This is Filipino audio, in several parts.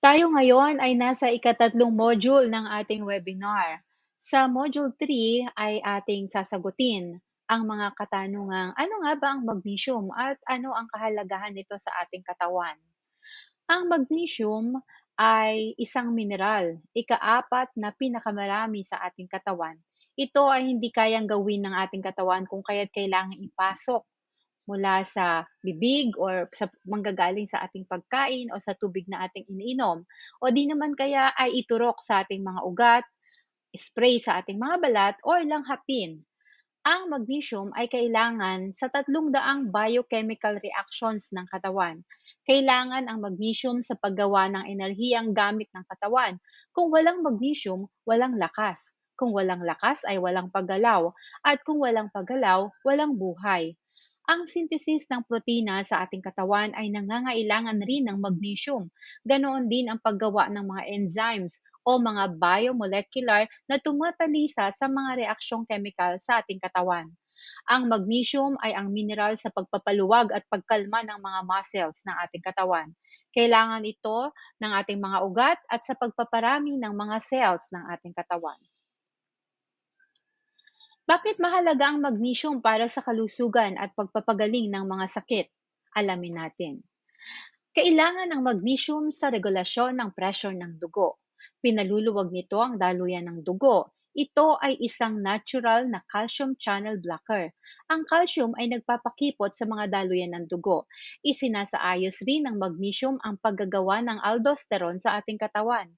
Tayo ngayon ay nasa ikatatlong module ng ating webinar. Sa module 3 ay ating sasagutin ang mga katanungang ano nga ba ang magnesium at ano ang kahalagahan nito sa ating katawan. Ang magnesium ay isang mineral, ikaapat na pinakamarami sa ating katawan. Ito ay hindi kayang gawin ng ating katawan kung kaya't kailangan ipasok mula sa bibig or sa manggagaling sa ating pagkain o sa tubig na ating iniinom o di naman kaya ay iturok sa ating mga ugat, spray sa ating mga balat or langhapin. Ang magnesium ay kailangan sa 300 biochemical reactions ng katawan. Kailangan ang magnesium sa paggawa ng enerhiyang gamit ng katawan. Kung walang magnesium, walang lakas. Kung walang lakas ay walang paggalaw. At kung walang paggalaw, walang buhay. Ang synthesis ng protina sa ating katawan ay nangangailangan rin ng magnesium. Ganoon din ang paggawa ng mga enzymes o mga biomolecular na tumatalisa sa mga reaksyong chemical sa ating katawan. Ang magnesium ay ang mineral sa pagpapaluwag at pagkalma ng mga muscles ng ating katawan. Kailangan ito ng ating mga ugat at sa pagpaparami ng mga cells ng ating katawan. Bakit mahalaga ang magnesium para sa kalusugan at pagpapagaling ng mga sakit? Alamin natin. Kailangan ng magnesium sa regulasyon ng pressure ng dugo. Pinaluluwag nito ang daluyan ng dugo. Ito ay isang natural na calcium channel blocker. Ang calcium ay nagpapakipot sa mga daluyan ng dugo. Isinasaayos rin ng magnesium ang paggagawa ng aldosterone sa ating katawan.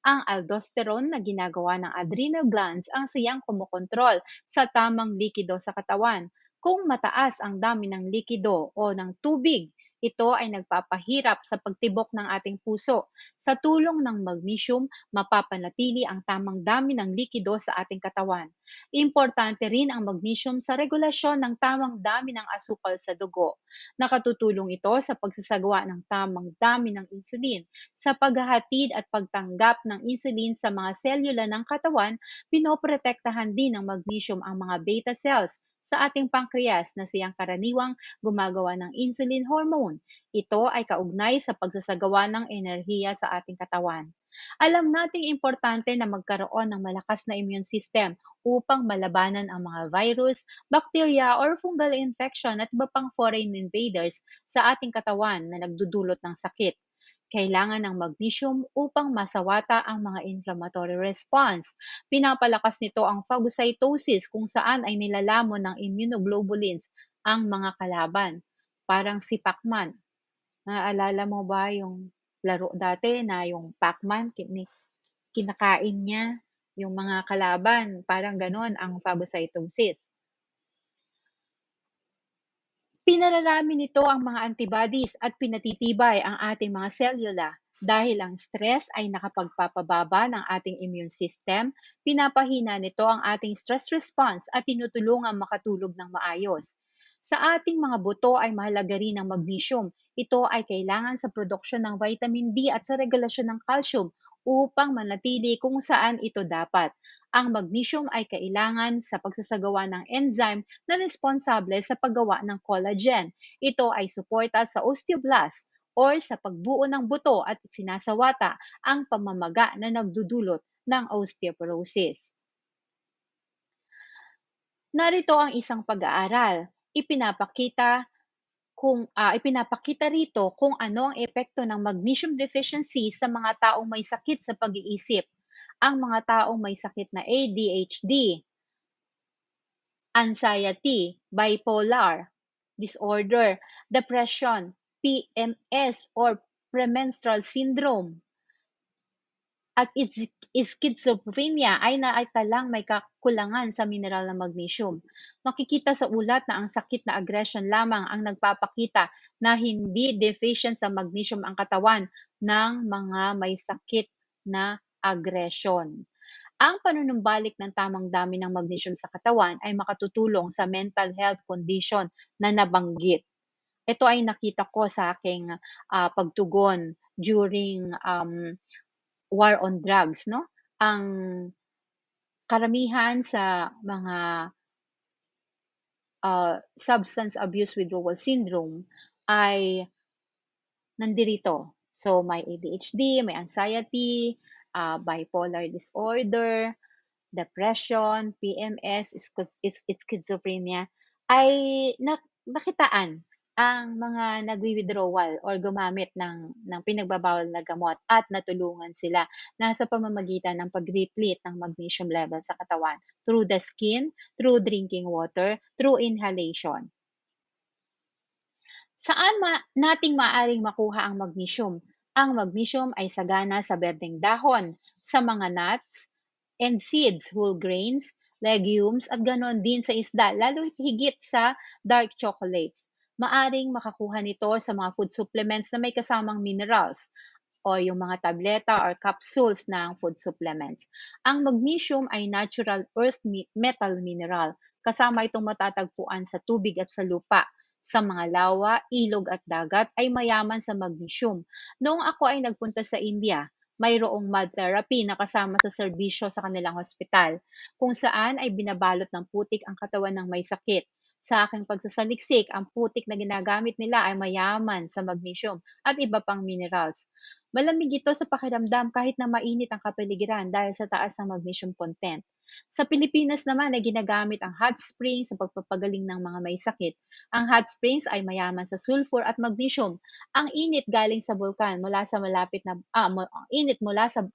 Ang aldosterone na ginagawa ng adrenal glands ang siyang kumokontrol sa tamang likido sa katawan. Kung mataas ang dami ng likido o ng tubig, ito ay nagpapahirap sa pagtibok ng ating puso. Sa tulong ng magnesium, mapapanatili ang tamang dami ng likido sa ating katawan. Importante rin ang magnesium sa regulasyon ng tamang dami ng asukal sa dugo. Nakatutulong ito sa pagsasagawa ng tamang dami ng insulin. Sa paghahatid at pagtanggap ng insulin sa mga selula ng katawan, pinoprotektahan din ng magnesium ang mga beta cells sa ating pancreas na siyang karaniwang gumagawa ng insulin hormone. Ito ay kaugnay sa pagsasagawa ng enerhiya sa ating katawan. Alam nating importante na magkaroon ng malakas na immune system upang malabanan ang mga virus, bacteria, or fungal infection at iba pang foreign invaders sa ating katawan na nagdudulot ng sakit. Kailangan ng magnesium upang masawata ang mga inflammatory response. Pinapalakas nito ang phagocytosis kung saan ay nilalamon ng immunoglobulins ang mga kalaban. Parang si Pacman. Naaalala mo ba yung laro dati na yung Pacman, kinakain niya yung mga kalaban. Parang ganon ang phagocytosis. Pinararami nito ang mga antibodies at pinatitibay ang ating mga selula. Dahil ang stress ay nakapagpapababa ng ating immune system, pinapahina nito ang ating stress response at tinutulungan makatulog ng maayos. Sa ating mga buto ay mahalaga rin ang magnesium. Ito ay kailangan sa produksyon ng vitamin D at sa regulasyon ng calcium upang manatili kung saan ito dapat. Ang magnesium ay kailangan sa pagsasagawa ng enzyme na responsable sa paggawa ng collagen. Ito ay suporta sa osteoblast or sa pagbuo ng buto at sinasawata ang pamamaga na nagdudulot ng osteoporosis. Narito ang isang pag-aaral. Ipinapakita rito kung ano ang epekto ng magnesium deficiency sa mga taong may sakit sa pag-iisip. Ang mga taong may sakit na ADHD, anxiety, bipolar disorder, depression, PMS or premenstrual syndrome, at schizophrenia ay naitalang may kakulangan sa mineral na magnesium. Makikita sa ulat na ang sakit na aggression lamang ang nagpapakita na hindi deficient sa magnesium ang katawan ng mga may sakit na aggression. Ang panunumbalik ng tamang dami ng magnesium sa katawan ay makatutulong sa mental health condition na nabanggit. Ito ay nakita ko sa aking pagtugon during war on drugs, no? Ang karamihan sa mga substance abuse withdrawal syndrome ay nandirito So, may ADHD, may anxiety, bipolar disorder, depression, PMS, schizophrenia, ay nakitaan ang mga nagwi-withdrawal or gumamit ng pinagbabawal na gamot at natulungan sila na sa pamamagitan ng pag-replete ng magnesium level sa katawan through the skin, through drinking water, through inhalation. Saan nating maaaring makuha ang magnesium? Ang magnesium ay sagana sa berdeng dahon, sa mga nuts and seeds, whole grains, legumes, at ganon din sa isda, lalo higit sa dark chocolates. Maaring makakuha nito sa mga food supplements na may kasamang minerals o yung mga tableta or capsules ng food supplements. Ang magnesium ay natural earth metal mineral. Kasama itong matatagpuan sa tubig at sa lupa. Sa mga lawa, ilog at dagat ay mayaman sa magnesium. Noong ako ay nagpunta sa India, mayroong mud therapy na kasama sa serbisyo sa kanilang hospital, kung saan ay binabalot ng putik ang katawan ng may sakit. Sa aking pagsasaliksik, ang putik na ginagamit nila ay mayaman sa magnesium at iba pang minerals. Malamig ito sa pakiramdam kahit na mainit ang kapaligiran dahil sa taas ng magnesium content. Sa Pilipinas naman ay ginagamit ang hot spring sa pagpapagaling ng mga may sakit. Ang hot springs ay mayaman sa sulfur at magnesium. Ang init galing sa bulkan mula sa malapit na ang init mula sa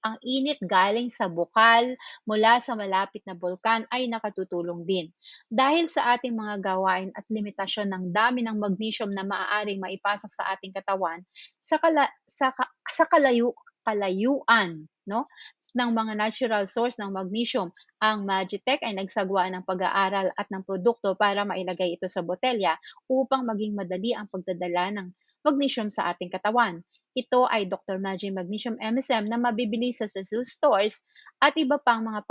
ang init galing sa bukal mula sa malapit na bulkan ay nakatutulong din. Dahil sa ating mga gawain at limitasyon ng dami ng magnesium na maaaring maipasok sa ating katawan, sa, kala, sa kalayuan, no, ng mga natural source ng magnesium, ang Magitech ay nagsagawa ng pag-aaral at ng produkto para mailagay ito sa botelya upang maging madali ang pagdadala ng magnesium sa ating katawan. Ito ay Dr. Magic Magnesium MSM na mabibili sa Sezu stores at iba pang mga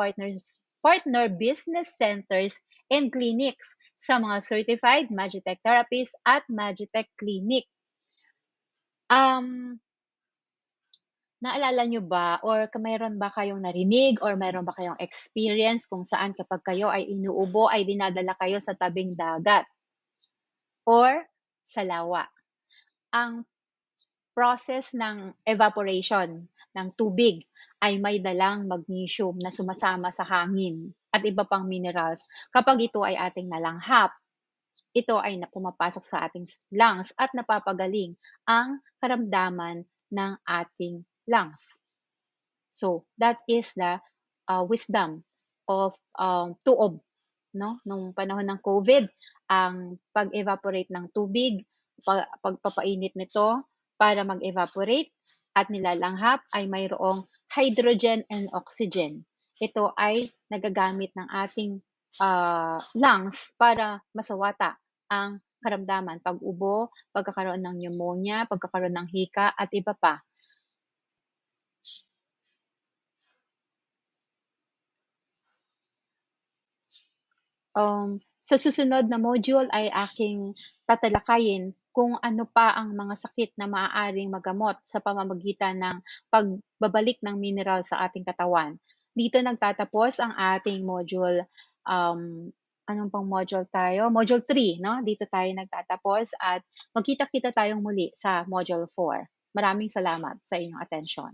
partner business centers and clinics sa mga certified Magitech therapists at Magitech clinic. Naalala nyo ba or mayroon ba kayong narinig or mayroon ba kayong experience kung saan kapag kayo ay inuubo ay dinadala kayo sa tabing dagat or sa lawa? Ang process ng evaporation ng tubig ay may dalang magnesium na sumasama sa hangin at iba pang minerals. Kapag ito ay ating nalanghap, ito ay pumapasok sa ating lungs at napapagaling ang karamdaman ng ating lungs. So, that is the wisdom of tuob, no? Nung panahon ng COVID, ang pag-evaporate ng tubig, pagpapainit nito para mag-evaporate at nilalanghap ay mayroong hydrogen and oxygen. Ito ay nagagamit ng ating lungs para masawata ang karamdaman, pag-ubo, pagkakaroon ng pneumonia, pagkakaroon ng hika at iba pa. Sa susunod na module ay aking tatalakayin kung ano pa ang mga sakit na maaaring magamot sa pamamagitan ng pagbabalik ng mineral sa ating katawan. Dito nagtatapos ang ating module, anong pang module tayo? Module 3, no? Dito tayo nagtatapos at magkita-kita tayong muli sa module 4. Maraming salamat sa inyong atensyon.